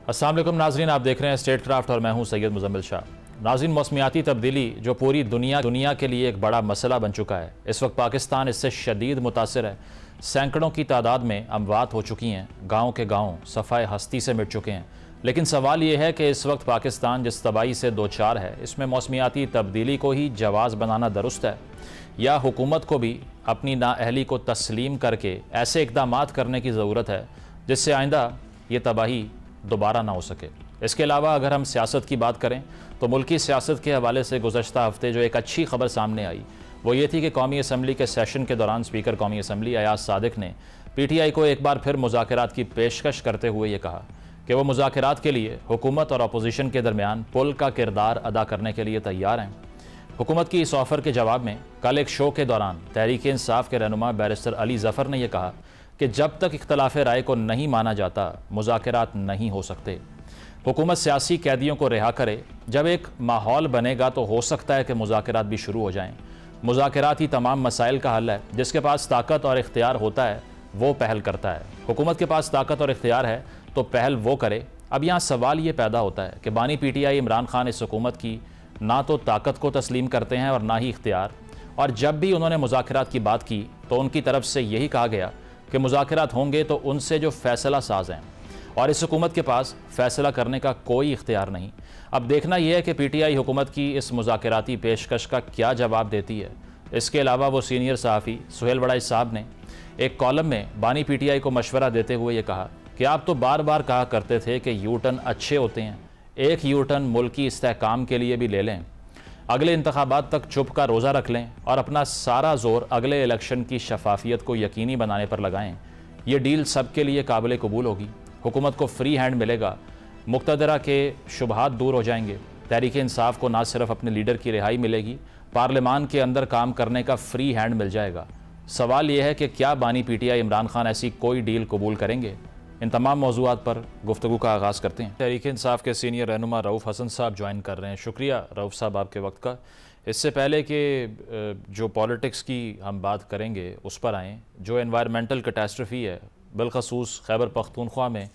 अस्सलाम वालेकुम नाज़रीन, आप देख रहे हैं स्टेट क्राफ्ट और मैं हूं सैयद मुजम्मिल शाह। नाज़रीन, मौसमियाती तब्दीली जो पूरी दुनिया के लिए एक बड़ा मसला बन चुका है, इस वक्त पाकिस्तान इससे शदीद मुतासिर है। सैकड़ों की तादाद में अमवात हो चुकी हैं, गाँव के गाँव सफ़ाए हस्ती से मिट चुके हैं। लेकिन सवाल ये है कि इस वक्त पाकिस्तान जिस तबाही से दो चार है, इसमें मौसमियाती तब्दीली को ही जवाज़ बनाना दुरुस्त है, या हुकूमत को भी अपनी नाअहली को तस्लीम करके ऐसे इक़दाम करने की ज़रूरत है जिससे आइंदा ये तबाही दोबारा ना हो सके। इसके अलावा अगर हम सियासत की बात करें तो मुल्की सियासत के हवाले से गुज़श्ता हफ्ते जो एक अच्छी खबर सामने आई वो ये थी कि कौमी असम्बली के सेशन के दौरान स्पीकर कौमी असम्बली अयाज सादिक ने PTI को एक बार फिर मुज़ाकरात की पेशकश करते हुए ये कहा कि वो मुज़ाकरात के लिए हुकूमत और अपोजिशन के दरमियान पुल का किरदार अदा करने के लिए तैयार हैं। हुकूमत की इस ऑफ़र के जवाब में कल एक शो के दौरान तहरीक इंसाफ के रहनुमा बैरिस्टर अली ज़फ़र ने यह कहा कि जब तक इख्तलाफ राय को नहीं माना जाता मुज़ाकरात नहीं हो सकते। हुकूमत सियासी कैदियों को रिहा करे, जब एक माहौल बनेगा तो हो सकता है कि मुज़ाकरात भी शुरू हो जाएं। मुज़ाकरात ही तमाम मसाइल का हल है। जिसके पास ताकत और इख्तियार होता है वो पहल करता है। हुकूमत के पास ताकत और इख्तियार है तो पहल वो करे। अब यहाँ सवाल ये पैदा होता है कि बानी PTI इमरान खान इस हुकूमत की ना तो ताकत को तस्लीम करते हैं और ना ही इख्तियार, और जब भी उन्होंने मुज़ाकरात की बात की तो उनकी तरफ से यही कहा गया कि मुज़ाकरात होंगे तो उनसे जो फ़ैसला साज हैं, और इस हुकूमत के पास फ़ैसला करने का कोई इख्तियार नहीं। अब देखना यह है कि PTI हुकूमत की इस मुज़ाकराती पेशकश का क्या जवाब देती है। इसके अलावा वो सीनियर सहाफ़ी सुहेल वड़ाई साहब ने एक कॉलम में बानी PTI को मशवरा देते हुए ये कहा कि आप तो बार बार कहा करते थे कि यू टर्न अच्छे होते हैं, एक यू टर्न मुल्की इस्तेहकाम के लिए भी ले लें, अगले इंतखाबात तक चुप का रोज़ा रख लें और अपना सारा जोर अगले इलेक्शन की शफाफियत को यकीनी बनाने पर लगाएं। ये डील सबके लिए काबिल कबूल होगी। हुकूमत को फ्री हैंड मिलेगा, मुक़तदरा के शुबहात दूर हो जाएंगे। तहरीक इंसाफ को ना सिर्फ अपने लीडर की रिहाई मिलेगी, पार्लियामान के अंदर काम करने का फ्री हैंड मिल जाएगा। सवाल यह है कि क्या बानी PTI इमरान खान ऐसी कोई डील कबूल करेंगे। इन तमाम मौज़ूआत पर गुफ्तगू का आगाज़ करते हैं। तहरीक इंसाफ के सीनियर रहनुमा रऊफ़ हसन साहब ज्वाइन कर रहे हैं। शुक्रिया रऊफ़ साहब आपके वक्त का। इससे पहले कि जो पॉलिटिक्स की हम बात करेंगे उस पर आएँ, जो एनवायरमेंटल कैटास्ट्रफी है, बिलखसूस खैबर पख्तूनख्वा में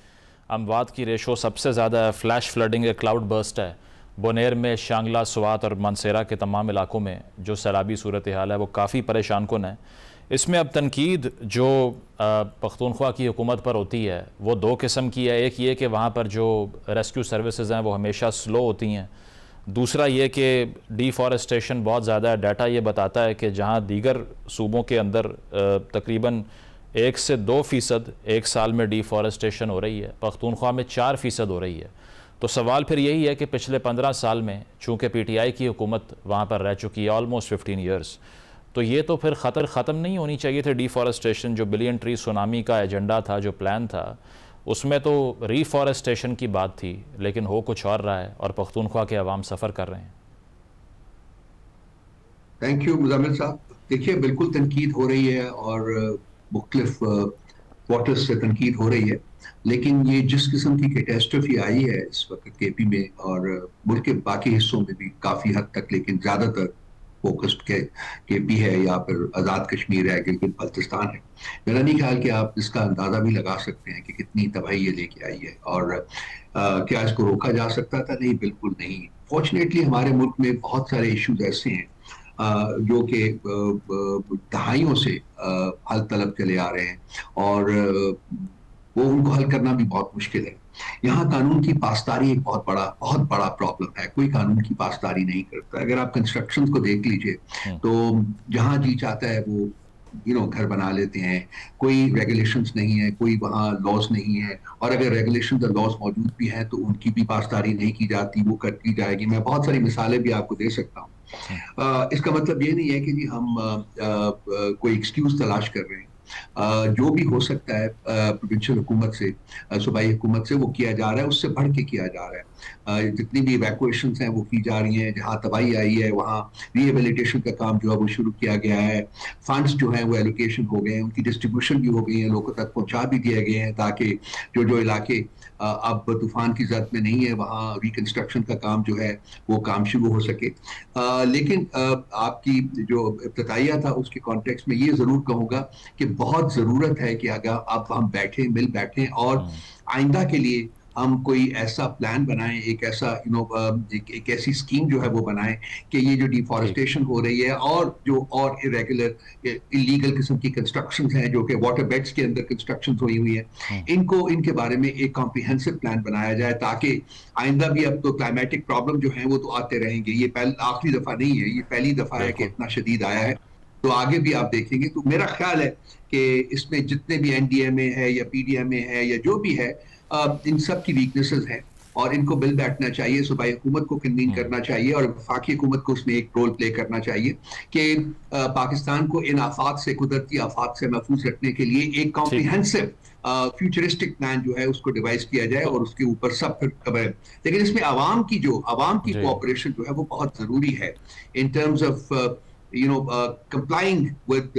अमवात की रेशो सबसे ज़्यादा है। फ्लैश फ्लडिंग, क्लाउड बर्स्ट है। बोनेर में, शांगला, स्वात और मानसेरा के तमाम इलाकों में जो सैलाबी सूरत हाल है वो काफ़ी परेशान कुन है। इसमें अब तनकीद जो पख्तूनख्वा की हुकूमत पर होती है वो दो किस्म की है। एक ये कि वहाँ पर जो रेस्क्यू सर्विसेज हैं वो हमेशा स्लो होती हैं। दूसरा ये कि डिफॉरेस्टेशन बहुत ज़्यादा है। डाटा ये बताता है कि जहाँ दीगर सूबों के अंदर तकरीबन 1 से 2% एक साल में डिफॉरेस्टेशन हो रही है, पख्तूनख्वा में 4% हो रही है। तो सवाल फिर यही है कि पिछले 15 साल में चूँकि PTI की हुकूमत वहाँ पर रह चुकी है ऑलमोस्ट 15 ईयर्स, तो ये तो फिर ख़त्म नहीं होनी चाहिए थे डिफॉरेस्टेशन। जो बिलियन ट्री सुनामी का एजेंडा था, जो प्लान था, उसमें तो रीफॉरेस्टेशन की बात थी, लेकिन हो कुछ और रहा है और पख्तूनख्वा के अवाम सफ़र कर रहे हैं। थैंक यू मुजम्मिल साहब। देखिए, बिल्कुल तनकीद हो रही है और मुख्तलिफ क्वार्टर्स से तनकीद हो रही है, लेकिन ये जिस किस्म की कैटास्ट्रफी आई है इस वक्त KP में और मुल्क के बाकी हिस्सों में भी काफ़ी हद तक, लेकिन ज़्यादातर फोकस्ड KP है या फिर आज़ाद कश्मीर है, गिलगित बल्तिस्तान है। मेरा नहीं ख्याल कि आप इसका अंदाज़ा भी लगा सकते हैं कि कितनी तबाही ये लेके आई है और क्या इसको रोका जा सकता था? नहीं, बिल्कुल नहीं। फॉर्चुनेटली हमारे मुल्क में बहुत सारे इश्यूज ऐसे हैं जो कि दहाइयों से हल तलब चले आ रहे हैं और वो उनको हल करना भी बहुत मुश्किल है। यहाँ कानून की पासदारी एक बहुत बड़ा प्रॉब्लम है। कोई कानून की पासदारी नहीं करता। अगर आप कंस्ट्रक्शन को देख लीजिए तो जहाँ जी चाहता है वो घर बना लेते हैं। कोई रेगुलेशंस नहीं है, कोई वहाँ लॉज नहीं है, और अगर रेगुलेशंस और लॉज मौजूद भी हैं तो उनकी भी पासदारी नहीं की जाती, वो करती जाएगी। मैं बहुत सारी मिसालें भी आपको दे सकता हूँ। इसका मतलब ये नहीं है कि जी हम कोई एक्सक्यूज तलाश कर रहे हैं। जो भी हो सकता है प्रोविंशियल हुकूमत से, सूबाई हुकूमत से, वो किया जा रहा है, उससे बढ़ के किया जा रहा है। जितनी भी इवैक्यूएशंस हैं वो की जा रही हैं। जहाँ तबाही आई है वहाँ रिहेबिलिटेशन का काम जो है वो शुरू किया गया है। फंड्स जो हैं वो एलोकेशन हो गए हैं, उनकी डिस्ट्रीब्यूशन भी हो गई है, लोगों तक पहुँचा भी दिए गए हैं ताकि जो इलाके अब तूफान की जद में नहीं है वहाँ रिकंस्ट्रक्शन का काम जो है वो काम शुरू हो सके। लेकिन आपकी जो इब्तिदाइया था उसके कॉन्टेक्स्ट में ये जरूर कहूँगा कि बहुत ज़रूरत है कि अगर अब हम मिल बैठें और आइंदा के लिए हम कोई ऐसा प्लान बनाएं, एक ऐसा एक ऐसी स्कीम जो है वो बनाएं कि ये जो डिफॉरेस्टेशन हो रही है और जो और इरेगुलर इलीगल किस्म की कंस्ट्रक्शन हैं जो कि वाटर बेड्स के अंदर कंस्ट्रक्शन हुई हुई है, इनके बारे में एक कॉम्प्रिहेंसिव प्लान बनाया जाए, ताकि आइंदा भी, अब तो क्लाइमेटिक प्रॉब्लम जो है वो तो आते रहेंगे, ये आखिरी दफा नहीं है, ये पहली दफा है कि इतना शदीद आया है, तो आगे भी आप देखेंगे। तो मेरा ख्याल है कि इसमें जितने भी एनडीएमए है या पीडीएमए है या जो भी है, इन सब की वीकनेसेस हैं और इनको बिल बैठना चाहिए, सूबाई हुकूमत को कन्वीन करना चाहिए और वफाकी हुकूमत को उसमें एक रोल प्ले करना चाहिए कि पाकिस्तान को इन आफात से, कुदरती आफात से महफूज रखने के लिए एक कॉम्प्रिहेंसिव फ्यूचरिस्टिक प्लान जो है उसको डिवाइस किया जाए और उसके ऊपर सब फिर कवर। लेकिन इसमें आवाम की कोऑपरेशन जो है वो बहुत जरूरी है in terms of complying with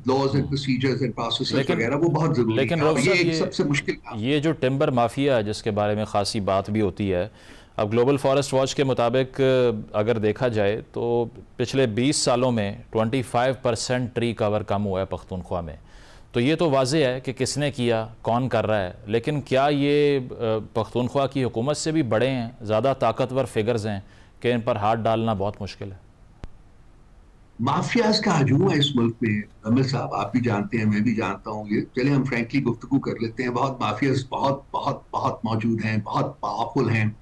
laws and procedures and processes वगैरह, वो बहुत जरूरी है। लेकिन ये एक सबसे मुश्किल ये जो टिम्बर माफिया जिसके बारे में खासी बात भी होती है, अब ग्लोबल फॉरेस्ट वॉच के मुताबिक अगर देखा जाए तो पिछले 20 सालों में 25% ट्री कवर कम हुआ है पख्तूनख्वा में। तो ये तो वाज़ेह है कि किसने किया, कौन कर रहा है, लेकिन क्या ये पख्तूनख्वा की हुकूमत से भी बड़े हैं, ज़्यादा ताकतवर फिगर्स हैं कि इन पर हाथ डालना बहुत मुश्किल है? माफियाज का हजूम है इस मुल्क में अमिर साहब, आप भी जानते हैं, मैं भी जानता हूँ। ये चले हम फ्रैंकली गुफ्तगू कर लेते हैं। बहुत माफियाज बहुत बहुत बहुत मौजूद हैं, बहुत पावरफुल हैं।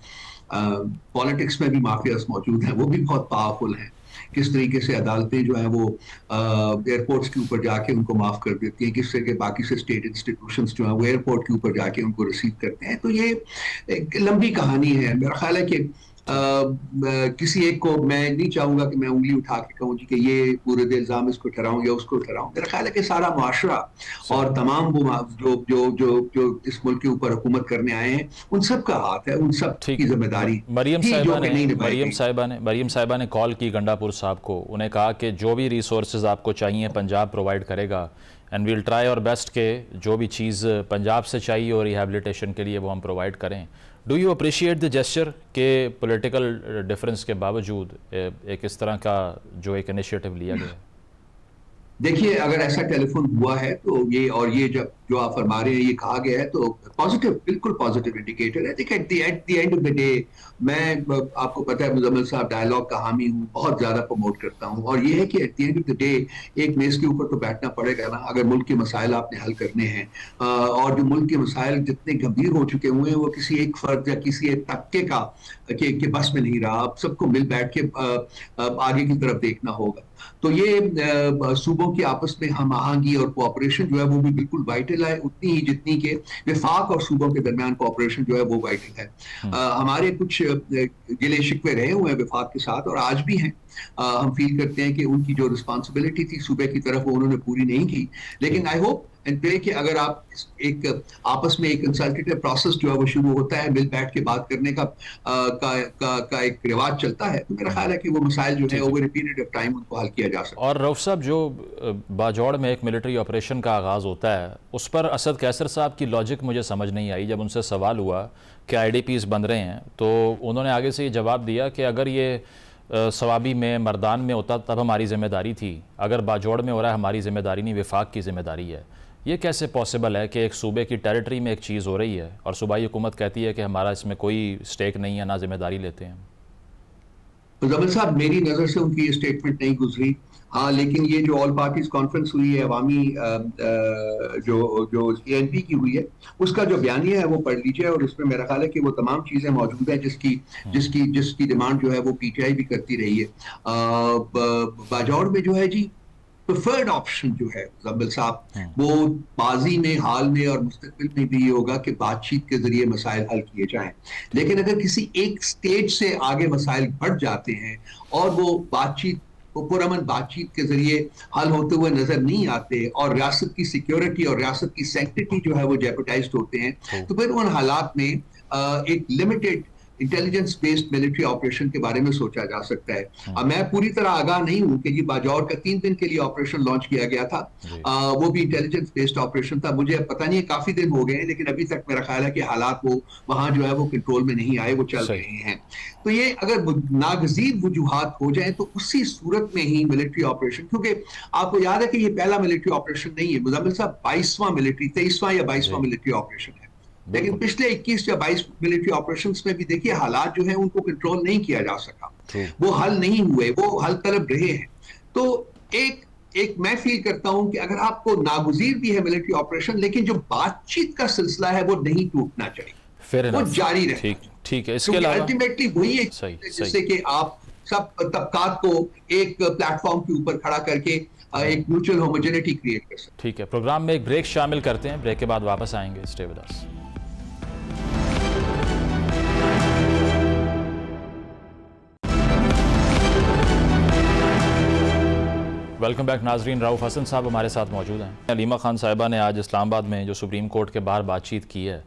पॉलिटिक्स में भी माफियाज मौजूद हैं, वो भी बहुत पावरफुल हैं। किस तरीके से अदालतें जो है वो एयरपोर्ट्स के ऊपर जाके उनको माफ कर देती हैं, किस तरह के बाकी से स्टेट इंस्टीट्यूशंस जो है वो एयरपोर्ट के ऊपर जाके उनको रिसीव करते हैं। तो ये एक लंबी कहानी है। मेरा ख्याल है कि किसी एक को मैं नहीं चाहूंगा कि मैं उंगली उठा के कहूँ कि ये पूरे इल्जाम इसको ठहराऊं या उसको ठहराऊं। मेरा ख्याल है कि सारा मुआशरा और तमाम वो जो जो जो जो इस मुल्क के ऊपर हुकूमत करने आए हैं, उन सब का हाथ है, उन सब की जिम्मेदारी। मरियम साहिबा ने कॉल की गंडापुर साहब को, उन्हें कहा कि जो भी रिसोर्सेज आपको चाहिए पंजाब प्रोवाइड करेगा, एंड वील ट्राई और बेस्ट के जो भी चीज़ पंजाब से चाहिए और रिहेबिलिटेशन के लिए वो हम प्रोवाइड करें। Do you appreciate the gesture के पॉलिटिकल डिफरेंस के बावजूद एक इस तरह का जो एक इनिशिएटिव लिया गया? देखिए, अगर ऐसा टेलीफोन हुआ है तो ये जब जो आप फरमा रहे हैं ये कहा गया है तो पॉजिटिव, बिल्कुल पॉजिटिव इंडिकेटर है। देखिए, at the end of the day, मैं आपको पता है मुजम्मिल साहब डायलॉग का हामी हूँ, बहुत ज्यादा प्रमोट करता हूँ, और ये है कि at the end of the day एक मेज के ऊपर तो बैठना पड़ेगा ना। अगर मुल्क के मसाइल आपने हल करने हैं और जो मुल्क के मसाइल जितने गंभीर हो चुके हुए हैं वो किसी एक फर्द या किसी एक तबके का के बस में नहीं रहा। अब सबको मिल बैठ के आगे की तरफ देखना होगा। तो ये सूबों की आपस में हम आहंगी और कोऑपरेशन जो है वो भी बिल्कुल वाइटल है, उतनी ही जितनी के विफाक और सूबों के दरमियान कोऑपरेशन जो है वो वाइटल है। हमारे कुछ गिले शिकवे रहे हुए हैं विफाक के साथ और आज भी हैं। हम फील करते हैं कि उनकी जो रिस्पॉन्सिबिलिटी थी सूबे की तरफ वो उन्होंने पूरी नहीं की। लेकिन आई होप एंड प्रे कि अगर आप एक आपस में एक कंसल्टेटिव प्रोसेस जो है वो शुरू होता है, मिल बैठ के बात करने का एक रिवाज चलता है, तो मेरा ख्याल है कि वो मसाइल जो है over a period of time उनको हल किया जा सकता है। और रऊफ साहब, जो बाजौड़ में एक मिलिट्री ऑपरेशन का आगाज़ होता है, उस पर असद कैसर साहब की लॉजिक मुझे समझ नहीं आई। जब उनसे सवाल हुआ कि IDPs बन रहे हैं तो उन्होंने आगे से ये जवाब दिया कि अगर ये सवाबी में, मर्दान में होता तब हमारी जिम्मेदारी थी, अगर बाजौड़ में हो रहा है हमारी जिम्मेदारी नहीं, विफाक की जिम्मेदारी है। ये कैसे पॉसिबल है कि एक सूबे की टेरिटरी में एक चीज़ हो रही है और सूबाई हुकूमत कहती है कि हमारा इसमें कोई स्टेक नहीं है, ना जिम्मेदारी लेते हैं? मुजम्मिल साहब, मेरी नज़र से उनकी ये स्टेटमेंट नहीं गुजरी। हाँ, लेकिन ये जो ऑल पार्टीज कॉन्फ्रेंस हुई है अवामी जो ANP की हुई है, उसका जो बयानिया है वो पढ़ लीजिए और उसमें मेरा ख्याल है कि वो तमाम चीज़ें मौजूद हैं जिसकी डिमांड जो है वो PTI भी करती रही है। बाजौड़ में जो है जी, प्रेफर्ड ऑप्शन जो है मुजम्मिल साहब, वो माजी में, हाल में और मुस्तकबिल में भी ये होगा कि बातचीत के जरिए मसाइल हल किए जाएं। लेकिन अगर किसी एक स्टेज से आगे मसाइल बढ़ जाते हैं और वो पुरअमन बातचीत के जरिए हल होते हुए नजर नहीं आते और रियासत की सिक्योरिटी और रियासत की सैंक्टिटी जो है वो जेपटाइज्ड होते हैं, तो फिर उन हालात में एक limited intelligence based military operation के बारे में सोचा जा सकता है। अब मैं पूरी तरह आगाह नहीं हूं कि ये बाजौर का 3 दिन के लिए ऑपरेशन लॉन्च किया गया था, वो भी इंटेलिजेंस बेस्ड ऑपरेशन था। मुझे पता नहीं है, काफी दिन हो गए हैं, लेकिन अभी तक मेरा ख्याल है कि हालात वो वहां जो है वो कंट्रोल में नहीं आए, वो चल रहे हैं। तो ये अगर नागजीर वजूहात हो जाए तो उसी सूरत में ही मिलिट्री ऑपरेशन, क्योंकि आपको याद है कि ये पहला मिलिट्री ऑपरेशन नहीं है मुजम्मिल साहब, 23वां या 22वां मिलिट्री ऑपरेशन है। लेकिन पिछले 21 या 22 मिलिट्री ऑपरेशंस में भी देखिए हालात जो है उनको कंट्रोल नहीं किया जा सका, वो हल नहीं हुए, वो हल तलब रहे हैं। तो एक मैं फील करता हूं कि अगर आपको नागुज़ीर भी है मिलिट्री ऑपरेशन, लेकिन जो बातचीत का सिलसिला है वो नहीं टूटना चाहिए, वो जारी रहे। ठीक है, इसके अलावा अल्टीमेटली वही है जिससे कि आप सब तबकात को एक प्लेटफॉर्म के ऊपर खड़ा करके एक म्यूचुअल होमोजेनिटी क्रिएट कर सकते। ठीक है, प्रोग्राम में एक ब्रेक शामिल करते हैं, ब्रेक के बाद वापस आएंगे। Stay with us. Welcome back नाजरीन। राउफ हसन साहब हमारे साथ मौजूद हैं। अलीमा खान साहिबा ने आज इस्लामाबाद में जो सुप्रीम कोर्ट के बाहर बातचीत की है,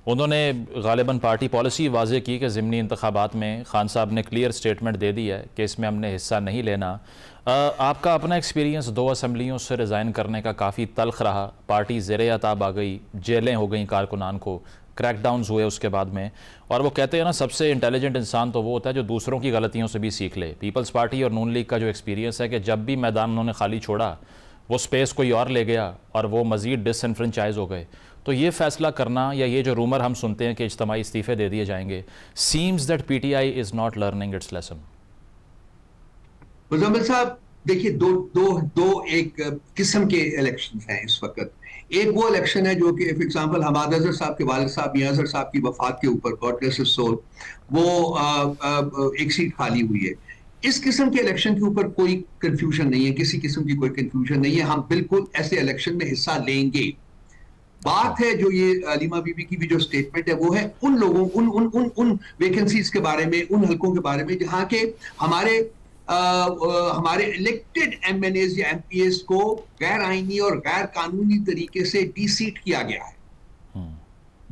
उन्होंने गालिबन पार्टी पॉलिसी वाज़े की कि ज़िमनी इंतखाबात में खान साहब ने क्लियर स्टेटमेंट दे दी है कि इसमें हमने हिस्सा नहीं लेना। आपका अपना एक्सपीरियंस 2 असम्बलियों से रिज़ाइन करने का काफ़ी तल्ख रहा, पार्टी ज़ेर-ए-अताब आ गई, जेलें हो गई कारकुनान को, क्रैकडाउन्स हुए उसके बाद में, और वो कहते हैं ना सबसे इंटेलिजेंट इंसान तो वो होता है जो दूसरों की गलतियों से भी सीख ले। पीपल्स पार्टी और नून लीग का जो एक्सपीरियंस है कि जब भी मैदान उन्होंने खाली छोड़ा वो स्पेस कोई और ले गया और वो मज़ीद डिसइनफ्रेंचाइज हो गए। तो ये फैसला करना या ये जो रूमर हम सुनते हैं कि इज्तिमाई इस्तीफे दे दिए जाएंगे, seems that PTI is not learning it's lesson. Muzammil साहब देखिए, दो एक किस्म के इलेक्शन हैं इस वक्त। एक वो इलेक्शन है जो कि फॉर एग्जांपल हमाद अजहर साहब के वालिद साहब मियां अजहर साहब की वफात के ऊपर, गॉड ब्लेस हिज सोल, वो एक सीट खाली हुई है। इस किस्म के इलेक्शन के ऊपर कोई कंफ्यूजन नहीं है, किसी किस्म की कोई कंफ्यूजन नहीं है, हम बिल्कुल ऐसे इलेक्शन में हिस्सा लेंगे। बात है जो ये अलीमा बीबी की भी जो स्टेटमेंट है वो है उन लोगों उन वैकेंसीज के बारे में, उन हलकों के बारे में जहां के हमारे इलेक्टेड एमएनएस या एमपीएस को गैर आईनी और गैर कानूनी तरीके से डीसीट किया गया है,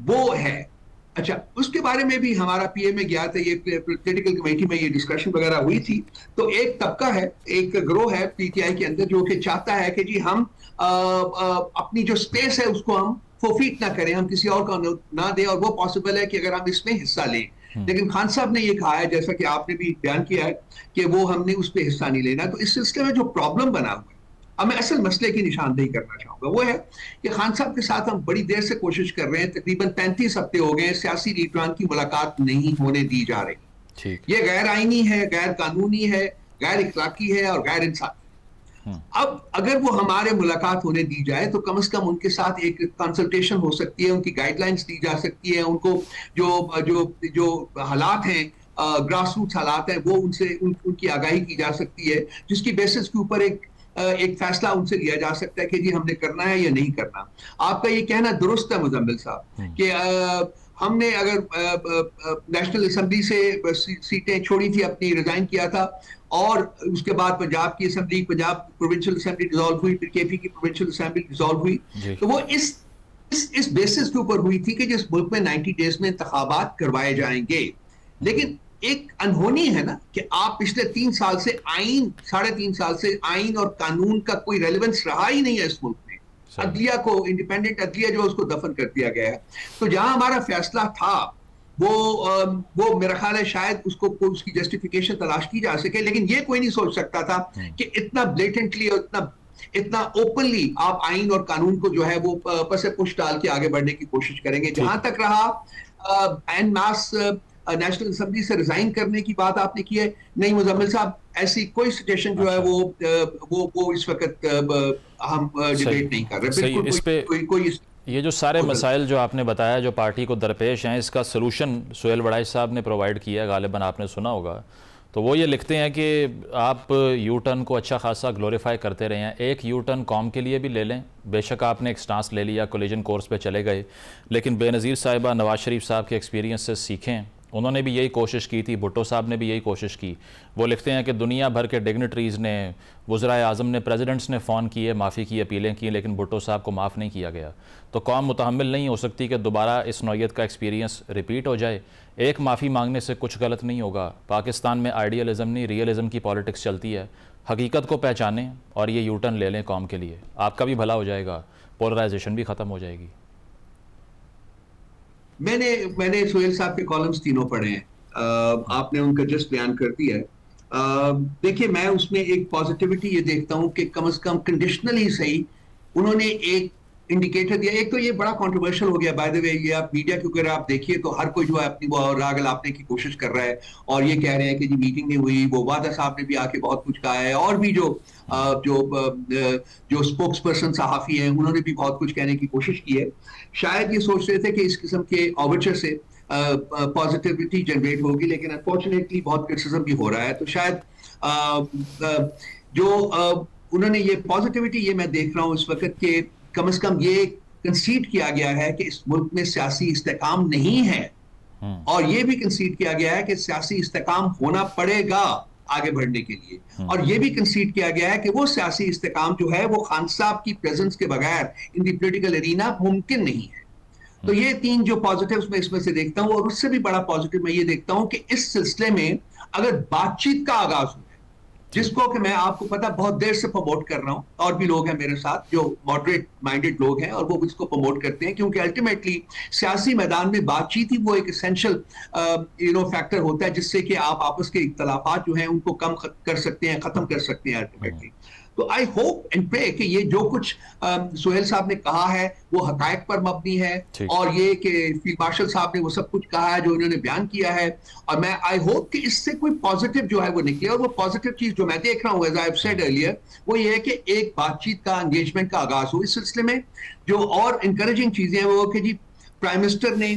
वो है। अच्छा, उसके बारे में भी हमारा पीए में गया था, ये पॉलिटिकल कमेटी में ये डिस्कशन वगैरह हुई थी। तो एक तबका है, एक ग्रोह है पीटीआई के अंदर जो कि चाहता है कि जी हम अपनी जो स्पेस है उसको हम फोफीट ना करें, हम किसी और को ना दें, और वो पॉसिबल है कि अगर हम इसमें हिस्सा लें। लेकिन खान साहब ने ये कहा है, जैसा कि आपने भी बयान किया है, कि वो हमने उस पर हिस्सा नहीं लेना। तो इस सिलसिले में जो प्रॉब्लम बना हुआ है, अब मैं असल मसले की निशानदेही करना चाहूंगा, वो है कि खान साहब के साथ हम बड़ी देर से कोशिश कर रहे हैं, तकरीबन 35 हफ्ते हो गए, सियासी लीडरान की मुलाकात नहीं होने दी जा रही। ये गैर आईनी है, गैर कानूनी है, गैर इखलाकी है और गैर इंसानी। अब अगर वो हमारे मुलाकात होने दी जाए तो कम से कम उनके साथ एक कंसल्टेशन हो सकती है, उनकी गाइडलाइंस दी जा सकती है, उनको जो हालात हैं, ग्रास रूट्स हालात हैं, वो उनकी आगाही की जा सकती है, जिसकी बेसिस के ऊपर एक फैसला उनसे लिया जा सकता है कि जी हमने करना है या नहीं करना। आपका ये कहना दुरुस्त है मुजम्मिल साहब कि हमने अगर नेशनल असेंबली से सीटें छोड़ी थी, अपनी रिजाइन किया था, और उसके बाद पंजाब की assembly, Punjab provincial assembly dissolve हुई, फिर केपी की प्रोविंशियल असेंबली डिसॉल्व हुई, तो वो इस बेसिस के ऊपर हुई थी कि जिस मुल्क में 90 डेज में इंतखाबात करवाए जाएंगे। लेकिन एक अनहोनी है ना कि आप पिछले 3 साल से साढ़े 3 साल से आइन और कानून का कोई रेलेवेंस रहा ही नहीं है इस मुल्क में। अदलिया को, इंडिपेंडेंट अदलिया जो उसको दफन कर दिया गया है। तो जहां हमारा फैसला था वो मेरा ख्याल है शायद उसकी जस्टिफिकेशन तलाश की जा सके, लेकिन ये कोई नहीं सोच सकता था कि इतना ब्लेटेंटली और इतना ओपनली आप आइन और कानून को जो है वो पसे पुश डाल के आगे बढ़ने की कोशिश करेंगे। जहां तक रहा एन मास नेशनल असेंबली से रिजाइन करने की बात आपने की है, नहीं मुजम्मिल साहब, ऐसी कोई सिचुएशन जो है वो इस वक्त हम डिबेट नहीं कर रहे। बिल्कुल कोई ये जो सारे मसाइल जो आपने बताया जो पार्टी को दरपेश हैं, इसका सलूशन सुहेल वड़ाई साहब ने प्रोवाइड किया है, गालिबन आपने सुना होगा। तो वो ये लिखते हैं कि आप यू टर्न को अच्छा खासा ग्लोरीफाई करते रहे हैं, एक यू टर्न कौम के लिए भी ले लें। बेशक आपने एक स्टांस ले लिया, कोलिजन कोर्स पे चले गए, लेकिन बेनज़ीर साहिबा नवाज शरीफ साहब के एक्सपीरियंस से सीखें। उन्होंने भी यही कोशिश की थी, भुट्टो साहब ने भी यही कोशिश की। वो लिखते हैं कि दुनिया भर के डिग्नेटरीज़ ने, वज़राए आज़म ने, प्रेसिडेंट्स ने फ़ोन किए, माफ़ी की अपीलें की, लेकिन भुट्टो साहब को माफ़ नहीं किया गया। तो कौम मुतहम्मिल नहीं हो सकती कि दोबारा इस नौयत का एक्सपीरियंस रिपीट हो जाए। एक माफ़ी मांगने से कुछ गलत नहीं होगा। पाकिस्तान में आइडियलिज़म नहीं, रियलिज़म की पॉलिटिक्स चलती है। हकीकत को पहचानें और ये यूटर्न ले लें कौम के लिए, आपका भी भला हो जाएगा, पोलराइजेशन भी ख़त्म हो जाएगी। मैंने सुहेल साहब के कॉलम्स तीनों पढ़े हैं, आपने उनका जस्ट बयान कर दिया है। देखिए, मैं उसमें एक पॉजिटिविटी ये देखता हूं कि कम से कम कंडीशनली सही उन्होंने एक इंडिकेटर दिया। एक तो ये बड़ा कंट्रोवर्शियल हो गया बाय द वे, ये आप मीडिया के अगर आप देखिए तो हर कोई जो है अपनी वो राग लापने की कोशिश कर रहा है और ये कह रहे हैं कि जी मीटिंग नहीं हुई। वो वादा साहब ने भी आके बहुत कुछ कहा है और भी जो स्पोक्स पर्सन सहाफी हैं उन्होंने भी बहुत कुछ कहने की कोशिश की है। शायद ये सोच रहे थे कि इस किस्म के ओवरचर से पॉजिटिविटी जनरेट होगी, लेकिन अनफॉर्चुनेटली बहुत क्रिटिसिज्म भी हो रहा है। तो शायद उन्होंने ये पॉजिटिविटी, ये मैं देख रहा हूँ इस वक्त के कम से कम ये कंसीड किया गया है कि इस मुल्क में सियासी इस्तेकाम नहीं है और ये भी कंसीड किया गया है कि सियासी इस्तेकाम होना पड़ेगा आगे बढ़ने के लिए। और ये भी कंसीड किया गया है कि वो सियासी इस्तेकाम जो है वो खान साहब की प्रेजेंस के बगैर इन दी पॉलिटिकल एरीना मुमकिन नहीं है। तो ये तीन जो पॉजिटिव्स मैं इसमें से देखता हूं, और उससे भी बड़ा पॉजिटिव मैं ये देखता हूं कि इस सिलसिले में अगर बातचीत का आगाज हो, जिसको कि मैं आपको पता बहुत देर से प्रमोट कर रहा हूं, और भी लोग हैं मेरे साथ जो मॉडरेट माइंडेड लोग हैं और वो इसको प्रमोट करते हैं, क्योंकि अल्टीमेटली सियासी मैदान में बातचीत ही वो एक एसेंशियल फैक्टर होता है जिससे कि आप आपस के इख्तलाफात जो हैं उनको कम कर सकते हैं, खत्म कर सकते हैं अल्टीमेटली। तो आई होप एंड प्रे कि ये जो कुछ सुहेल साहब ने कहा है वो हकायक पर मबनी है, और ये कि फील्ड मार्शल साहब ने वो सब कुछ कहा है जो इन्होंने बयान किया है, और मैं आई होप कि इससे कोई पॉजिटिव जो है वो निकले। और वो पॉजिटिव चीज जो मैं देख रहा हूँ, as I have said earlier, वो ये है कि एक बातचीत का, एंगेजमेंट का आगाज हो इस सिलसिले में। जो और इंकरेजिंग चीजें हैं वो कि जी प्राइम मिनिस्टर ने,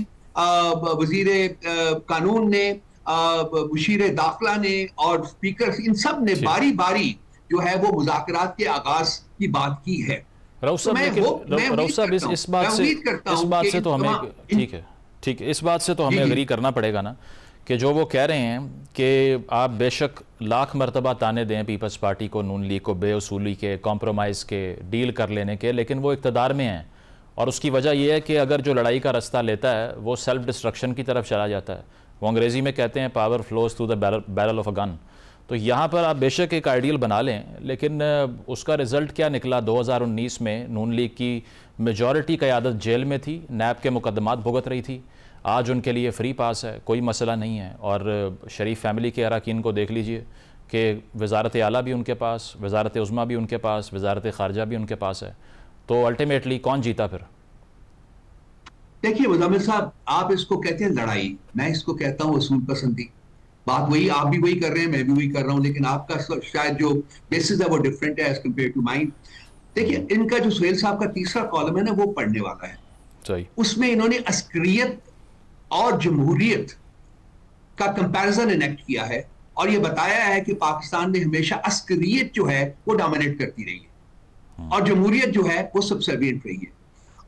वजीर कानून ने, मुशीर दाखिला ने और स्पीकर, इन सब ने बारी बारी जो है वो मुज़ाकरात के आगाज की बात की है। रऊफ साहब, इस बात से तो हमें ठीक है, इस बात से तो हमें अग्री करना पड़ेगा ना कि जो वो कह रहे हैं कि आप बेशक लाख मरतबा ताने दें पीपल्स पार्टी को, नून लीग को, बेउसूली के, कॉम्प्रोमाइज़ के, डील कर लेने के, लेकिन वो इक़्तिदार में हैं। और उसकी वजह यह है कि अगर जो लड़ाई का रास्ता लेता है वो सेल्फ डिस्ट्रक्शन की तरफ चला जाता है। वो अंग्रेज़ी में कहते हैं power flows through the barrel of a gun. तो यहाँ पर आप बेशक एक आइडियल बना लें, लेकिन उसका रिज़ल्ट क्या निकला? 2019 में नून लीग की मेजॉरिटी क़यादत जेल में थी, नैब के मुकदमात भुगत रही थी। आज उनके लिए फ्री पास है, कोई मसला नहीं है। और शरीफ फैमिली के अरकान को देख लीजिए कि वजारत आला भी उनके पास, वजारत उज़्मा भी उनके पास, वजारत ख़ारजा भी उनके पास है। तो अल्टीमेटली कौन जीता फिर? देखिए मुज़म्मिल साहब, आप इसको कहते हैं लड़ाई, मैं इसको कहता हूँ असूल पसंदी। बात वही, आप भी वही कर रहे हैं, मैं भी वही कर रहा हूं, लेकिन आपका शायद जो बेसिस है वो डिफरेंट है एज कम्पेयर टू माइन। देखिए इनका जो सुहेल साहब का तीसरा कॉलम है ना, वो पढ़ने वाला है। सही। उसमें इन्होंने अस्करियत और जमहूरियत का कंपैरिजन इनेक्ट किया है और ये बताया है कि पाकिस्तान में हमेशा अस्करियत जो है वो डोमिनेट करती रही है और जमहूरियत जो है वो सबसर्विएंट रही है।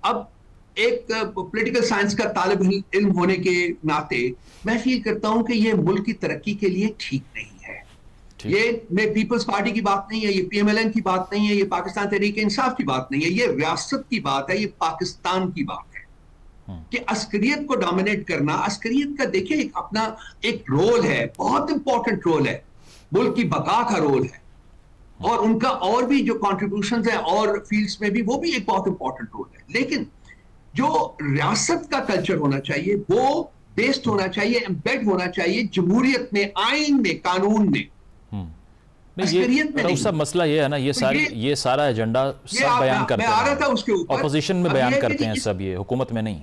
अब एक पॉलिटिकल साइंस का तालिब इल्म होने के नाते मैं फील करता हूं कि ये मुल्क की तरक्की के लिए ठीक नहीं है। ये पीपल्स पार्टी की बात नहीं है, ये पीएमएलएन की बात नहीं है, ये पाकिस्तान तहरीक इंसाफ की बात नहीं है, ये रियासत की बात है, ये पाकिस्तान की बात है कि अस्करियत को डोमिनेट करना। अस्करियत का देखिए एक अपना एक रोल है, बहुत इंपॉर्टेंट रोल है, मुल्क की बका का रोल है, और उनका और भी जो कॉन्ट्रीब्यूशन है और फील्ड्स में भी वो भी एक बहुत इंपॉर्टेंट रोल है। लेकिन जो रियासत का कल्चर होना चाहिए वो बेस्ड होना चाहिए, एम्बेड होना चाहिए जमहूरियत में, आइन में, कानून में। ये सब मसला ये है ना, ये सारा एजेंडा सब बयान करते हैं, ऑपोजिशन में बयान करते हैं सब, ये हुकूमत में नहीं।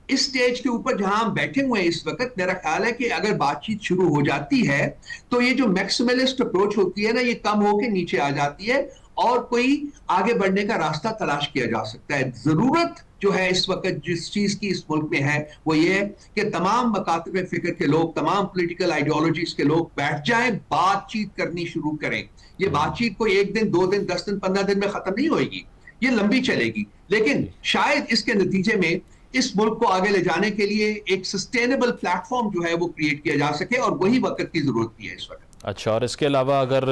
इस स्टेज के ऊपर जहां हम बैठे हुए हैं इस वक्त, मेरा ख्याल है कि अगर बातचीत शुरू हो जाती है तो ये जो मैक्सिमलिस्ट अप्रोच होती है ना, ये कम होकर नीचे आ जाती है और कोई आगे बढ़ने का रास्ता तलाश किया जा सकता है। जरूरत जो है इस वक्त जिस चीज की इस मुल्क में है वो ये है कि तमाम मकातब फिक्र के लोग, तमाम पॉलिटिकल आइडियोलॉजीज के लोग बैठ जाएं, बातचीत करनी शुरू करें। ये बातचीत कोई 1 दिन, 2 दिन, 10 दिन, 15 दिन में खत्म नहीं होगी, ये लंबी चलेगी। लेकिन शायद इसके नतीजे में इस मुल्क को आगे ले जाने के लिए एक सस्टेनेबल प्लेटफॉर्म जो है वो क्रिएट किया जा सके, और वही वक्त की जरूरत भी है इस वक्त। अच्छा, और इसके अलावा अगर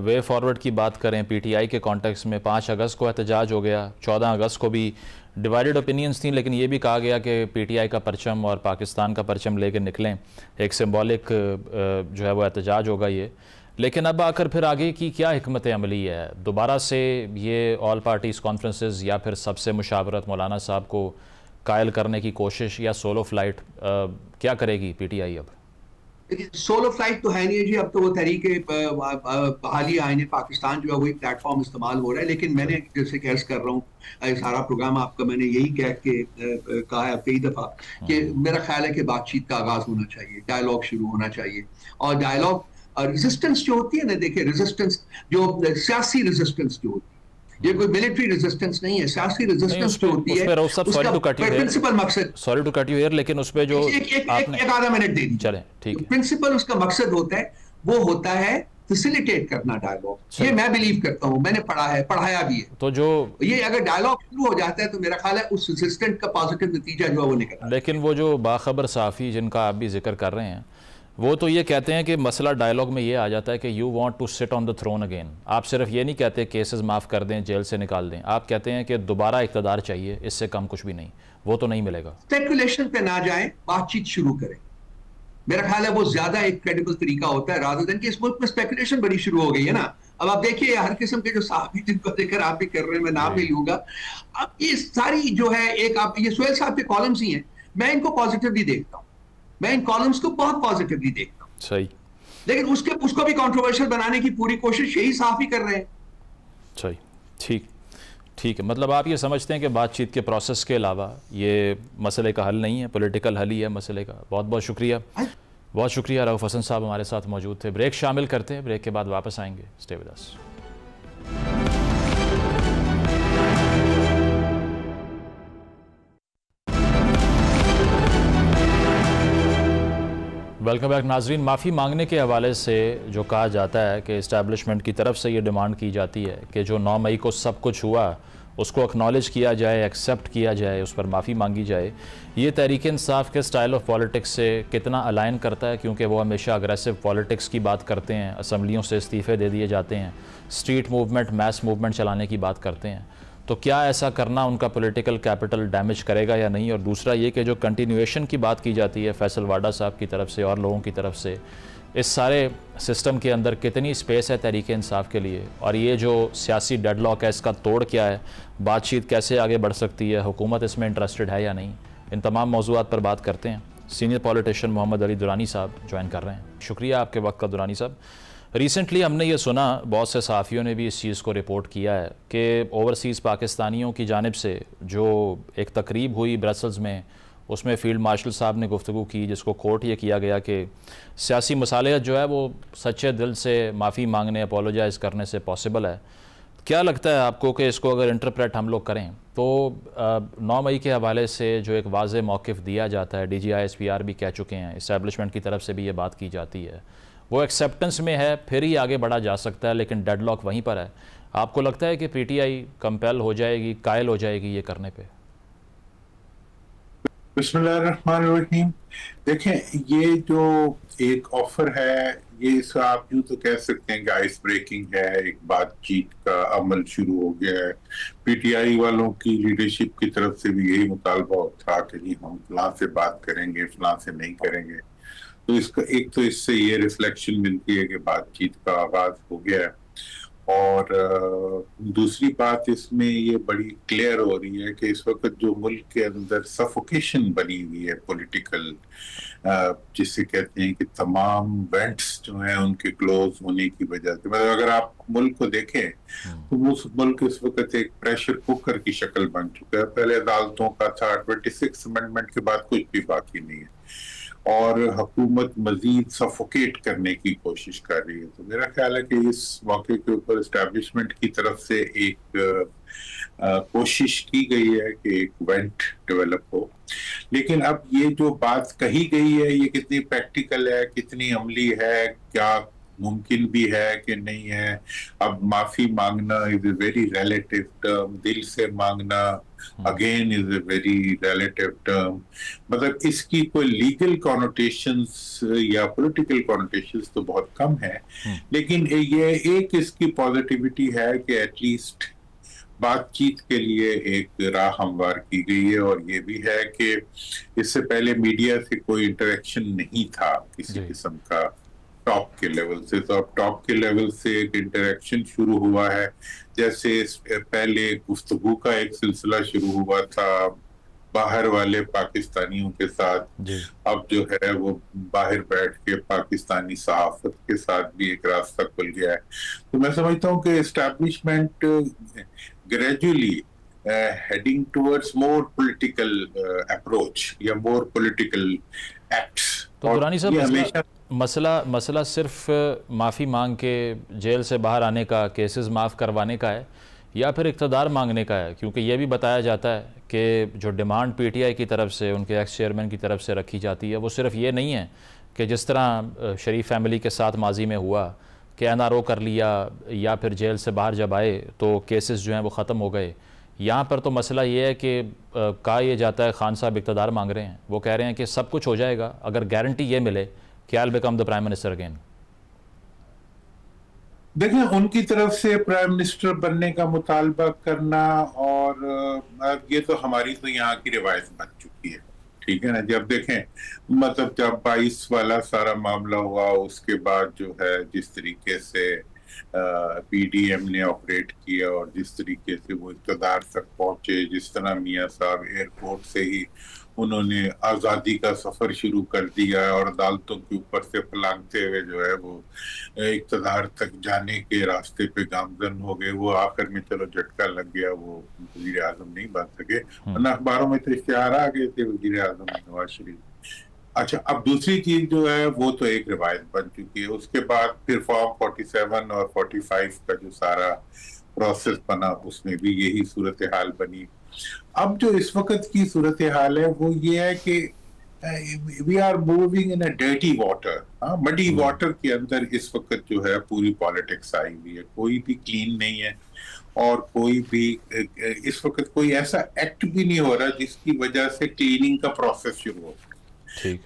वे फॉरवर्ड की बात करें पीटीआई के कॉन्टेक्स्ट में, 5 अगस्त को एहतजाज हो गया, 14 अगस्त को भी डिवाइडेड ओपिनियंस थी, लेकिन ये भी कहा गया कि पीटीआई का परचम और पाकिस्तान का परचम लेकर निकलें, एक सिंबॉलिक जो है वो एहतजाज होगा ये। लेकिन अब आकर फिर आगे की क्या हिकमत अमली है? दोबारा से ये ऑल पार्टीज कॉन्फ्रेंसेस या फिर सबसे मुशावरत मौलाना साहब को कायल करने की कोशिश, या सोलो फ्लाइट क्या करेगी पीटीआई अब? सोलो फ्लाइट तो है नहीं है जी, अब तो वो तरीके बहाली आईने पाकिस्तान जो है वही प्लेटफॉर्म इस्तेमाल हो रहा है। लेकिन मैंने जैसे कैस कर रहा हूँ सारा प्रोग्राम आपका, मैंने यही कह के कहा है कई दफा कि मेरा ख्याल है कि बातचीत का आगाज होना चाहिए, डायलॉग शुरू होना चाहिए। और डायलॉग रेजिस्टेंस जो होती है ना, देखिए रेजिस्टेंस जो सियासी रेजिस्टेंस जो होती है, ये कोई मिलिट्री रेजिस्टेंस नहीं है, सियासी रेजिस्टेंस जो होती है उसका प्रिंसिपल मकसद, sorry to cut you here, लेकिन उसमें जो एक आधा मिनट दे दीजिए, चलें ठीक है। प्रिंसिपल उसका मकसद होता है, वो होता है फैसिलिटेट करना डायलॉग। ये मैं बिलीव करता हूं, मैंने पढ़ा है, पढ़ाया भी है। तो जो ये अगर डायलॉग शुरू हो जाता है तो मेरा ख्याल है उस रेजिस्टेंट का पॉजिटिव नतीजा जो है वो निकलता है। लेकिन वो जो बाखबर साफ़ी जिनका आप भी जिक्र कर रहे हैं, वो तो ये कहते हैं कि मसला डायलॉग में ये आ जाता है कि you want to sit on the throne again. आप सिर्फ ये नहीं कहते केसेस माफ़ कर दें, जेल से निकाल दें, आप कहते हैं कि दोबारा इक़्तिदार चाहिए, इससे कम कुछ भी नहीं। वो तो नहीं मिलेगा। स्पेकुलेशन पे ना जाएं, बातचीत शुरू करें। मेरा ख्याल है वो ज्यादा एक क्रेडिबल तरीका होता है, रादर देन कि इस मुल्क में स्पेकुलेशन बड़ी शुरू हो गई है ना। अब आप देखिए हर किस्म के जो साहब जिनको जिक्र आप भी कर रहे हैं, मैं नाम नहीं लूंगा, अब ये सारी जो है एक, आप ये सुहेल साहब के कॉलम्स ही हैं, मैं इनको पॉजिटिवली देखता हूँ, मैं इन कॉलम्स को बहुत पॉजिटिवली देखता हूँ। सही। लेकिन उसको भी कंट्रोवर्शियल बनाने की पूरी कोशिश यही साफ ही कर रहे हैं। सही, ठीक ठीक है। मतलब आप ये समझते हैं कि बातचीत के प्रोसेस के अलावा ये मसले का हल नहीं है, पॉलिटिकल हल ही है मसले का। बहुत बहुत शुक्रिया, बहुत शुक्रिया। रऊफ हसन साहब हमारे साथ मौजूद थे। ब्रेक शामिल करते हैं, ब्रेक के बाद वापस आएंगे। Stay with us. Welcome back नाजरीन। माफ़ी मांगने के हवाले से जो कहा जाता है कि इस्टेब्लिशमेंट की तरफ से ये डिमांड की जाती है कि जो 9 मई को सब कुछ हुआ उसको एक्नॉलेज किया जाए, एक्सेप्ट किया जाए, उस पर माफ़ी मांगी जाए, ये तहरीक इंसाफ के स्टाइल ऑफ पॉलिटिक्स से कितना अलाइन करता है? क्योंकि वो हमेशा अग्रेसिव पॉलिटिक्स की बात करते हैं, असम्बलियों से इस्तीफ़े दे दिए जाते हैं, स्ट्रीट मूवमेंट, मैस मूवमेंट चलाने की बात करते हैं। तो क्या ऐसा करना उनका पॉलिटिकल कैपिटल डैमेज करेगा या नहीं? और दूसरा ये कि जो कंटिन्यूएशन की बात की जाती है फैसल वाडा साहब की तरफ से और लोगों की तरफ से, इस सारे सिस्टम के अंदर कितनी स्पेस है तहरीक इंसाफ के लिए? और ये जो सियासी डेडलॉक है इसका तोड़ क्या है? बातचीत कैसे आगे बढ़ सकती है? हुकूमत इसमें इंटरेस्टेड है या नहीं? इन तमाम मौज़ूआत पर बात करते हैं। सीनियर पॉलिटिशियन मोहम्मद अली दुरानी साहब ज्वाइन कर रहे हैं। शुक्रिया आपके वक्त का दुरानी साहब। रिसेंटली हमने ये सुना, बहुत से सहाफ़ियों ने भी इस चीज़ को रिपोर्ट किया है कि ओवरसीज़ पाकिस्तानियों की जानिब से जो एक तकरीब हुई ब्रसल्स में, उसमें फ़ील्ड मार्शल साहब ने गुफ्तगू की, जिसको कोर्ट ये किया गया कि सियासी मसालियत जो है वो सच्चे दिल से माफ़ी मांगने, अपोलोजाइज़ करने से पॉसिबल है। क्या लगता है आपको कि इसको अगर इंटरप्रेट हम लोग करें तो 9 मई के हवाले से जो एक वाज़े मौक़िफ़ दिया जाता है, DGI SPR भी कह चुके हैं, इस्टेब्लिशमेंट की तरफ से भी ये बात की जाती है, वो एक्सेप्टेंस में है, फिर ही आगे बढ़ा जा सकता है, लेकिन डेडलॉक वहीं पर है। आपको लगता है कि PTI कंपेल हो जाएगी, कायल हो जाएगी ये करने पे? बिस्मिल्लाहिर्रहमानिर्रहीम। देखें, ये जो एक ऑफर है, ये इसका आप यूं तो कह सकते हैं कि आइस ब्रेकिंग है, एक बातचीत का अमल शुरू हो गया है। PTI वालों की लीडरशिप की तरफ से भी यही मुतालबा था कि जी हम फलां से बात करेंगे, फलां से नहीं करेंगे। तो इसका एक तो इससे ये रिफ्लेक्शन मिलती है कि बातचीत का आगाज हो गया है। और दूसरी बात इसमें ये बड़ी क्लियर हो रही है कि इस वक्त जो मुल्क के अंदर सफोकेशन बनी हुई है पॉलिटिकल, जिसे कहते हैं कि तमाम वेंट्स जो हैं उनके क्लोज होने की वजह से, मतलब अगर आप मुल्क को देखें तो मुल्क इस वक्त एक प्रेशर कुकर की शक्ल बन चुका है। पहले अदालतों का था, 26 अमेंडमेंट के बाद कुछ भी बाकी नहीं है, और हुकूमत मजीद सफोकेट करने की कोशिश कर रही है। तो मेरा ख्याल है कि इस मौके के ऊपर एस्टेब्लिशमेंट की तरफ से एक कोशिश की गई है कि एक वेंट डेवलप हो। लेकिन अब ये जो बात कही गई है, ये कितनी प्रैक्टिकल है, कितनी अमली है, क्या मुमकिन भी है कि नहीं है? अब माफी मांगना is a very relative term, दिल से मांगना again is a very relative term. मतलब इसकी कोई लीगल कॉनोटेशंस या पॉलिटिकल कॉनोटेशंस तो बहुत कम है, लेकिन ये एक इसकी पॉजिटिविटी है कि एटलीस्ट बातचीत के लिए एक राह हमवार की गई है। और ये भी है कि इससे पहले मीडिया से कोई इंटरेक्शन नहीं था किसी किस्म का टॉप के लेवल से, तो अब टॉप के लेवल से एक इंटरेक्शन शुरू हुआ है। जैसे पहले गुफ्तगू का एक सिलसिला शुरू हुआ था बाहर वाले पाकिस्तानियों के साथ जी। अब जो है वो बाहर बैठ के पाकिस्तानी सहाफत के साथ भी एक रास्ता खुल गया है। तो मैं समझता हूँ कि establishment gradually heading towards more political approach या मोर पॉलिटिकल एक्ट्स। तो दुरानी साहब, ये हमेशा मसला सिर्फ माफ़ी मांग के जेल से बाहर आने का, केसेस माफ़ करवाने का है, या फिर इक़्तिदार मांगने का है? क्योंकि यह भी बताया जाता है कि जो डिमांड पीटीआई की तरफ से, उनके एक्स चेयरमैन की तरफ से रखी जाती है, वो सिर्फ ये नहीं है कि जिस तरह शरीफ फैमिली के साथ माजी में हुआ कि एनआरओ कर लिया या फिर जेल से बाहर जब आए तो केसेस जो हैं वो ख़त्म हो गए। यहाँ पर तो मसला ये है कि कहा यह जाता है, खान साहब इक़्तिदार मांग रहे हैं, वो कह रहे हैं कि सब कुछ हो जाएगा अगर गारंटी ये मिले कि I will become the prime minister again. देखिए, उनकी तरफ से प्राइम मिनिस्टर बनने का मुतालबा करना, और ये तो हमारी तो यहाँ की रिवायत बन चुकी है, ठीक है ना। जब देखें, मतलब जब 22 वाला सारा मामला हुआ, उसके बाद जो है जिस तरीके से पीडीएम ने ऑपरेट किया और जिस तरीके से वो इक़्तिदार तक पहुंचे, जिस तरह मियां साहब एयरपोर्ट से ही उन्होंने आज़ादी का सफ़र शुरू कर दिया और अदालतों के ऊपर से फलांगते हुए जो है वो इक़्तिदार तक जाने के रास्ते पे गामजन हो गए। वो आखिर में चलो झटका लग गया, वो वज़ीर आज़म नहीं बन सके, वरना अखबारों में तो इश्तिहार आ गए थे वज़ीर आज़म नवाज शरीफ। अच्छा, अब दूसरी चीज जो है वो तो एक रिवायत बन चुकी है। उसके बाद फिर फॉर्म 47 और 45 का जो सारा प्रोसेस बना, उसमें भी यही सूरत हाल बनी। अब जो इस वक्त की सूरत हाल है वो ये है कि we are moving in a dirty water, muddy water के अंदर इस वक्त जो है पूरी पॉलिटिक्स आई हुई है। कोई भी क्लीन नहीं है और कोई भी इस वक्त कोई ऐसा एक्ट भी नहीं हो रहा जिसकी वजह से क्लीनिंग का प्रोसेस शुरू हो।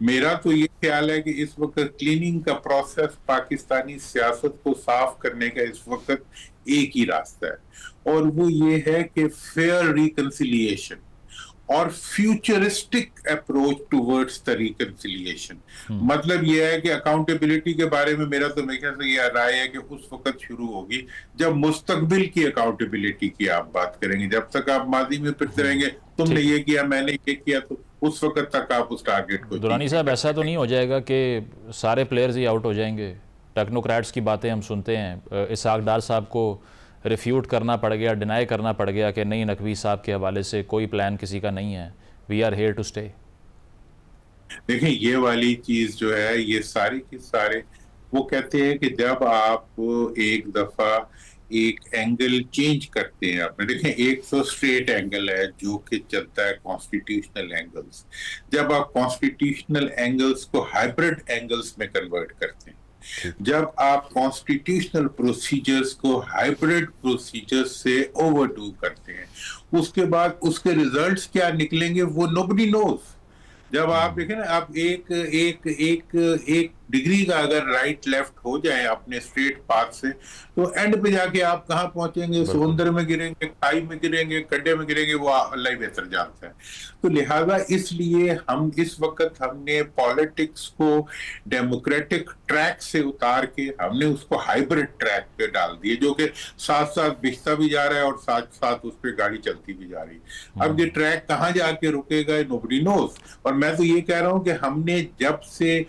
मेरा तो ये ख्याल है कि इस वक्त क्लीनिंग का प्रोसेस, पाकिस्तानी सियासत को साफ करने का इस वक्त एक ही रास्ता है, और वो ये है कि फेयर रिकंसिलिएशन और futuristic approach towards the reconciliation. मतलब ये है कि अकाउंटेबिलिटी के बारे में मेरा तो मेरे ख्याल से ये राय है कि उस वक्त शुरू होगी जब मुस्तकबिल की अकाउंटेबिलिटी की आप बात करेंगे। जब तक आप माजी में फिरते रहेंगे, तुमने ये किया, मैंने ये किया, तो उस वक्त तक आप उस टारगेट को। दुरानी साहब, ऐसा तो नहीं हो जाएगा कि सारे प्लेयर्स ही आउट हो जाएंगे? टेक्नोक्रेट्स की बातें हम सुनते हैं, इसहाक डार साहब को रिफ्यूट करना पड़ गया, डिनाई करना पड़ गया कि नहीं, नकवी साहब के हवाले से कोई प्लान किसी का नहीं है, we are here to stay. देखें, ये वाली चीज जो है, ये सारी की सारे वो कहते हैं कि जब आप एक दफा एक एंगल चेंज करते हैं आपने, देखें एक तो स्ट्रेट एंगल है जो कि चलता है कॉन्स्टिट्यूशनल एंगल्स। जब आप कॉन्स्टिट्यूशनल एंगल्स को हाइब्रिड एंगल्स में कन्वर्ट करते हैं, जब आप कॉन्स्टिट्यूशनल प्रोसीजर्स को हाइब्रिड प्रोसीजर्स से ओवरडू करते हैं, उसके बाद उसके रिजल्ट्स क्या निकलेंगे वो नोबडी नोज। जब आप देखें ना, आप एक डिग्री का अगर राइट लेफ्ट हो जाए अपने स्ट्रेट पाथ से, तो एंड पे जाके आप कहाँ पहुंचेंगे, समुद्र में गिरेंगे, खाई में गिरेंगे, गड्ढे में गिरेंगे, वो अल्लाह ही बेहतर जानता है। तो लिहाजा इसलिए हम इस वक्त हमने पॉलिटिक्स को डेमोक्रेटिक ट्रैक से उतार के हमने उसको हाइब्रिड ट्रैक पे डाल दिए, जो कि साथ साथ बिछता भी जा रहा है और साथ साथ उस पर गाड़ी चलती भी जा रही है। अब ये ट्रैक कहाँ जाके रुकेगा, नोबडी नोज। और मैं तो ये कह रहा हूँ कि हमने जब से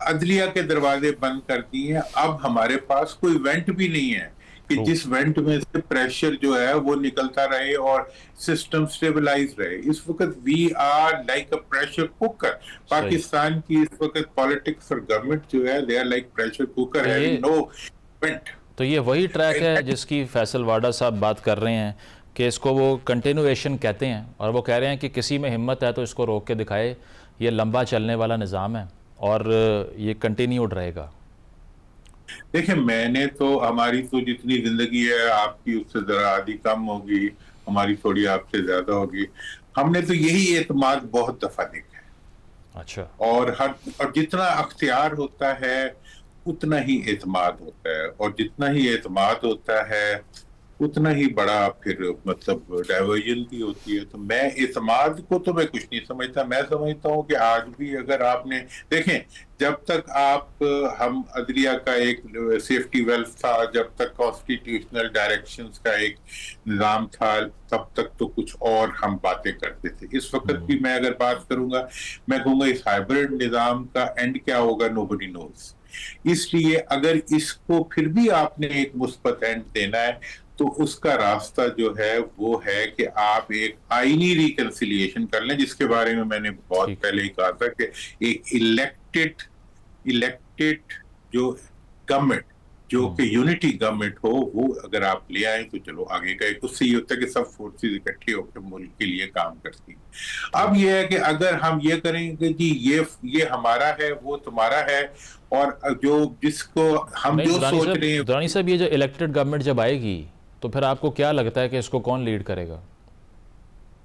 अदलिया के दरवाजे बंद कर दिए हैं, अब हमारे पास कोई वेंट भी नहीं है कि जिस वेंट में से प्रेशर जो है वो निकलता रहे और सिस्टम स्टेबलाइज रहे। इस वक्त we are like a pressure cooker. Pakistan की इस वक्त पॉलिटिक्स और गवर्नमेंट जो है, they are like pressure cooker, है नो वेंट। तो ये वही ट्रैक है जिसकी फैसल वाडा साहब बात कर रहे हैं कि इसको वो कंटिन्यूएशन कहते हैं, और वो कह रहे हैं कि किसी में हिम्मत है तो इसको रोक के दिखाए। ये लंबा चलने वाला निज़ाम है और ये कंटिन्यूड रहेगा। देखिए, मैंने तो, हमारी तो जितनी जिंदगी है आपकी उससे जरा आधी कम होगी, हमारी थोड़ी आपसे ज्यादा होगी। हमने तो यही एतमाद बहुत दफा देखा है। अच्छा। और जितना अख्तियार होता है उतना ही एतमाद होता है, और जितना ही एतमाद होता है उतना ही बड़ा फिर मतलब डाइवर्जन भी होती है। तो मैं इत्मीनान को तो मैं कुछ नहीं समझता। मैं समझता हूँ कि आज भी अगर आपने देखें, जब तक आप हम अदलिया का एक सेफ्टी वेल्व था, जब तक कॉन्स्टिट्यूशनल डायरेक्शंस का एक निज़ाम था, तब तक तो कुछ और हम बातें करते थे। इस वक्त भी मैं अगर बात करूंगा, मैं कहूंगा इस हाइब्रिड निज़ाम का एंड क्या होगा, नोबडी नोज। इसलिए अगर इसको फिर भी आपने एक मुस्बत एंड देना है, तो उसका रास्ता जो है वो है कि आप एक आईनी रिकंसिलिएशन कर लें, जिसके बारे में मैंने बहुत पहले ही कहा था कि एक इलेक्टेड जो गवर्नमेंट, जो कि यूनिटी गवर्नमेंट हो, वो अगर आप ले आए तो चलो आगे का। उससे ये होता है कि सब फोर्सेस इकट्ठे होकर मुल्क के लिए काम करती हैं। अब ये है कि अगर हम ये करेंगे कि ये हमारा है, वो तुम्हारा है, और जो जिसको हम जो सोच रहे हैं। दुरानी साहब, ये जो इलेक्टेड गवर्नमेंट जब आएगी तो फिर आपको क्या लगता है कि इसको कौन लीड करेगा?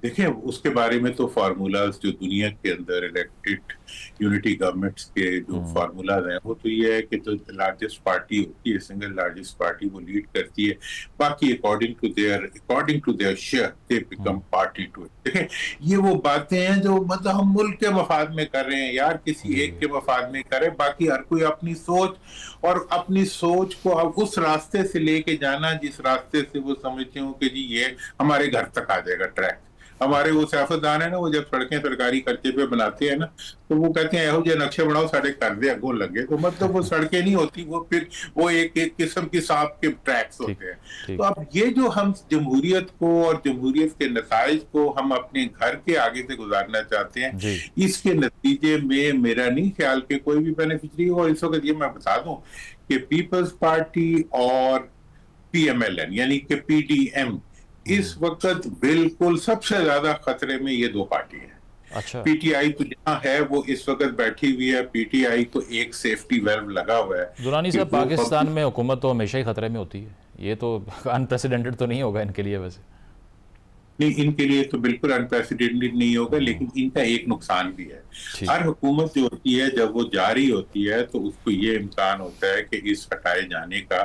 देखिए, उसके बारे में तो फार्मूलाज जो दुनिया के अंदर इलेक्टेड यूनिटी गवर्नमेंट्स के जो फार्मूलाज हैं, वो तो ये है कि जो लार्जेस्ट पार्टी होती है, सिंगल लार्जेस्ट पार्टी, वो लीड करती है। बाकी according to their share they become party to it. देखें, ये वो बातें हैं जो मतलब हम मुल्क के मफाद में कर रहे हैं यार, किसी एक के मफाद में करें। बाकी हर कोई अपनी सोच, और अपनी सोच को अब उस रास्ते से लेके जाना जिस रास्ते से वो समझते हो कि जी ये हमारे घर तक आ जाएगा ट्रैक। हमारे वो सियासतदान है ना, वो जब सड़कें सरकारी खर्चे पे बनाते हैं ना, तो वो कहते हैं यहो जो नक्शे बनाओ साढ़े कर दे अगो लगे। तो मतलब वो सड़कें नहीं होती, वो फिर वो एक किस्म की सांप के ट्रैक्स होते हैं। तो अब ये जो हम जमहूरियत को और जमहूरियत के नताइज को हम अपने घर के आगे से गुजारना चाहते हैं, इसके नतीजे में मेरा नहीं ख्याल कि कोई भी बेनिफिशरी हो। इस वक्त ये मैं बता दूं कि पीपल्स पार्टी और PMLN यानी कि PDM इस वक्त बिल्कुल सबसे ज्यादा खतरे में ये दो पार्टी है। अच्छा। PTI तो जहां है वो इस वक्त बैठी हुई है। PTI को एक सेफ्टी वेल्व लगा हुआ है। दुरानी साहब, पाकिस्तान में हुकूमत तो हमेशा ही खतरे में होती है, ये तो अनप्रेसिडेंटेड तो नहीं होगा इनके लिए? वैसे नहीं, इनके लिए तो बिल्कुल अनप्रेसिडेंटेड नहीं होगा, लेकिन इनका एक नुकसान भी है। हर हुकूमत जो होती है जब वो जारी होती है तो उसको ये इम्कान होता है कि इस हटाए जाने का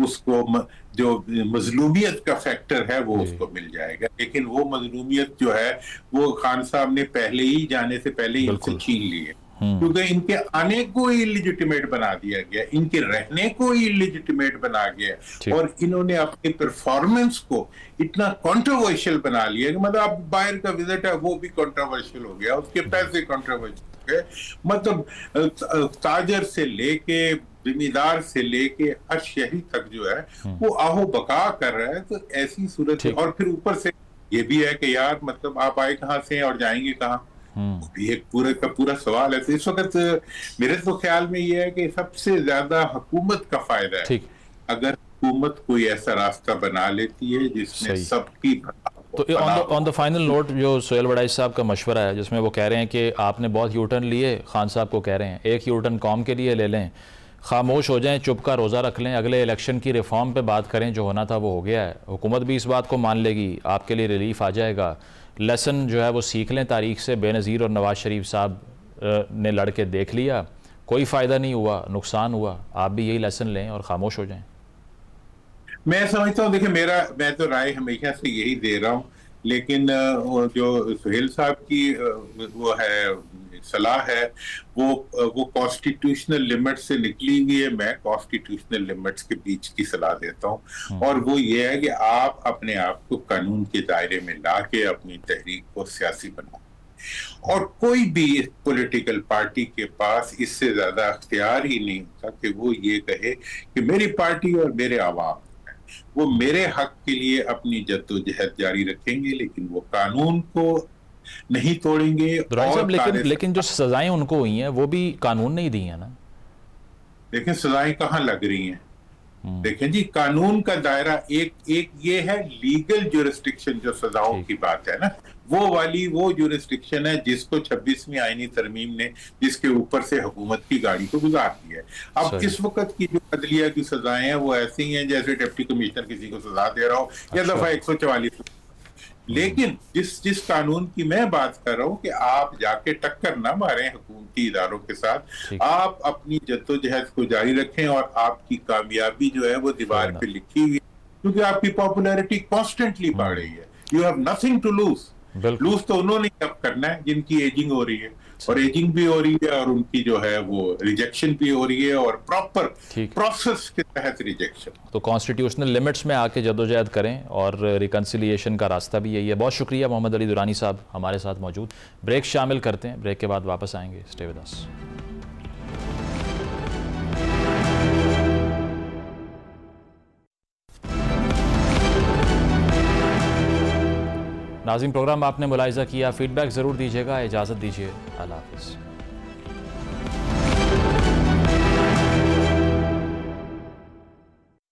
उसको जो मजलूमियत का फैक्टर है वो उसको मिल जाएगा। लेकिन वो मजलूमियत जो है वो खान साहब ने पहले ही जाने से पहले ही इनसे छीन ली है, क्योंकि इनके आने को इलिजिटिमेट बना दिया गया, इनके रहने को इलिजिटिमेट बना गया, और इन्होंने अपनी परफॉर्मेंस को इतना कंट्रोवर्शियल बना लिया कि मतलब अब बाहर का विजिट है वो भी कंट्रोवर्शियल हो गया, उसके पैसे कंट्रोवर्शियल हो गए। मतलब ताजर से लेके जिम्मेदार से लेके हर शहरी तक जो है वो आहो बका कर रहा है। तो ऐसी सूरत है, और फिर ऊपर से ये भी है कि यार मतलब आप आए कहाँ से और जाएंगे कहाँ, भी एक पूरे का पूरा सवाल है। तो इस वक्त मेरे तो ख्याल में ये है कि सबसे ज्यादा हुकूमत का फायदा है अगर हुकूमत कोई ऐसा रास्ता बना लेती है जिसमें सबकी। तो ऑन द फाइनल नोट, जो सोहेल वड़ाई साहब का मशवरा है जिसमें वो कह रहे हैं कि आपने बहुत यूटर्न लिए, खान साहब को कह रहे हैं एक यूटर्न कौम के लिए ले लें, खामोश हो जाएं, चुप का रोज़ा रख लें, अगले इलेक्शन की रिफॉर्म पे बात करें, जो होना था वो हो गया है, हुकूमत भी इस बात को मान लेगी, आपके लिए रिलीफ आ जाएगा, लेसन जो है वो सीख लें तारीख से। बेनज़ीर और नवाज शरीफ साहब ने लड़ के देख लिया, कोई फ़ायदा नहीं हुआ, नुकसान हुआ, आप भी यही लेसन लें और ख़ामोश हो जाएं। मैं समझता हूँ, देखिए मैं तो राय हमेशा से यही दे रहा हूँ, लेकिन जो सुहेल साहब की वो है सलाह है वो कॉन्स्टिट्यूशनल लिमिट से निकली हुई है। मैं कॉन्स्टिट्यूशनल लिमिट्स के बीच की सलाह देता हूँ, और वो ये है कि आप अपने आप को कानून के दायरे में ला के अपनी तहरीक को सियासी बनाओ, और कोई भी पॉलिटिकल पार्टी के पास इससे ज्यादा अख्तियार ही नहीं होता कि वो ये कहे कि मेरी पार्टी और मेरे आवाम वो मेरे हक के लिए अपनी जद्दोजहद जारी रखेंगे, लेकिन वो कानून को नहीं तोड़ेंगे। और लेकिन जो सजाएं उनको हुई हैं वो भी कानून नहीं दी है ना। देखें सजाएं कहाँ लग रही हैं, देखें जी कानून का दायरा एक ये है लीगल ज्यूरिस्डिक्शन, जो सजाओं की बात है ना, वो ज्यूरिस्डिक्शन है जिसको 26वीं आईनी तरमीम ने जिसके ऊपर से हुकूमत की गाड़ी को गुजार दिया है। अब किस वक्त की जो अदलिया की सजाएं हैं वो ऐसी हैं जैसे डिप्टी कमिश्नर किसी को सजा दे रहा हो या दफा 144। लेकिन जिस कानून की मैं बात कर रहा हूँ कि आप जाके टक्कर ना मारें हुकूमती इदारों के साथ, आप अपनी जद्दोजहद को जारी रखें, और आपकी कामयाबी जो है वो दीवार पे लिखी हुई, क्योंकि आपकी पॉपुलैरिटी कॉन्स्टेंटली बढ़ रही है। You have nothing to lose. Lose तो उन्होंने अब करना है जिनकी एजिंग हो रही है, और एजिंग भी हो रही है और उनकी जो है वो रिजेक्शन भी हो रही है, और प्रॉपर प्रोसेस के तहत रिजेक्शन। तो कॉन्स्टिट्यूशनल लिमिट्स में आके जदोजहद करें, और रिकन्सिलिएशन का रास्ता भी यही है। बहुत शुक्रिया मोहम्मद अली दुरानी साहब हमारे साथ मौजूद। ब्रेक शामिल करते हैं, ब्रेक के बाद वापस आएंगे। Stay with us. नाज़रीन, प्रोग्राम आपने मुलाहिज़ा किया, फीडबैक ज़रूर दीजिएगा। इजाज़त दीजिए, अल्लाह हाफ़िज़।